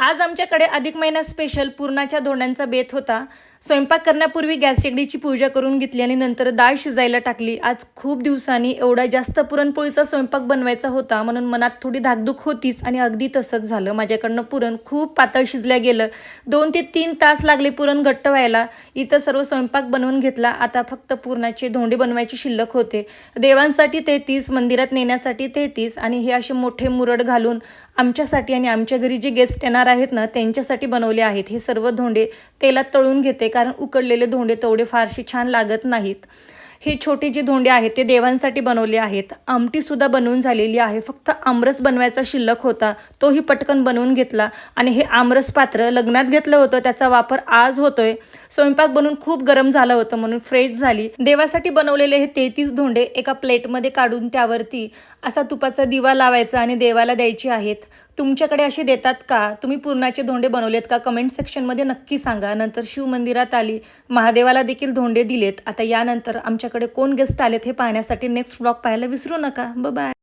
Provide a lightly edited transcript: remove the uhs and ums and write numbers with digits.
आज आमच्याकडे अधिक महिना स्पेशल पुरणाच्या धोंड्यांचा बेत होता। स्वयंपाक करण्यापूर्वी गॅस शेगडीची पूजा करून घेतली आणि नंतर डाळ शिजायला टाकली। आज खूप दिवसांनी एवढा जास्त पुरणपोळीचा स्वयंपाक बनवायचा होता, म्हणून मनात थोडी धाकधूक होतीच आणि अगदी तसंच झालं। माझ्याकडनं पुरण खूप पातळ शिजल्या गेलं। 2 ते 3 तास लागले पुरण घट्ट व्हायला। इथं सर्व स्वयंपाक बनवून घेतला। आता फक्त पुरणाचे धोंडे बनवायची शिल्लक होते। देवांसाठी 33, मंदिरात नेण्यासाठी 33 आणि हे असे मोठे मुरड घालून आमच्यासाठी आणि आमच्या घरी जे गेस्ट येणार आहेत ना त्यांच्यासाठी बनवले आहेत। हे सर्व धोंडे तेलात तळून घेते, कारण उकडलेले धोंडे तेवढे फारसे छान लागत नाहीत। हे छोटे जे धोंडे आहेत ते देवांसाठी बनवले आहेत। आमटी सुद्धा बनवून झालेली आहे, फक्त आमरस बनवायचा शिल्लक होता, तोही पटकन बनवून घेतला। आणि हे आमरस पात्र लग्नात घेतलं होतं, त्याचा वापर आज होतोय। स्वयंपाक बनवून खूप गरम झालं होतं म्हणून फ्रेश झाली। देवासाठी बनवलेले हे 33 धोंडे एका प्लेटमध्ये काढून त्यावरती असा तुपाचा दिवा लावायचा आणि देवाला द्यायचे आहेत। तुमच्याकडे असे देतात का? तुम्ही पुरणाचे धोंडे बनवलेत का? कमेंट सेक्शनमध्ये नक्की सांगा। नंतर शिवमंदिरात आली, महादेवाला देखील धोंडे दिलेत। आता यानंतर आमच्याकडे कोण गेस्ट आलेत हे पाहण्यासाठी नेक्स्ट व्लॉग पाहायला विसरू नका। Bye bye.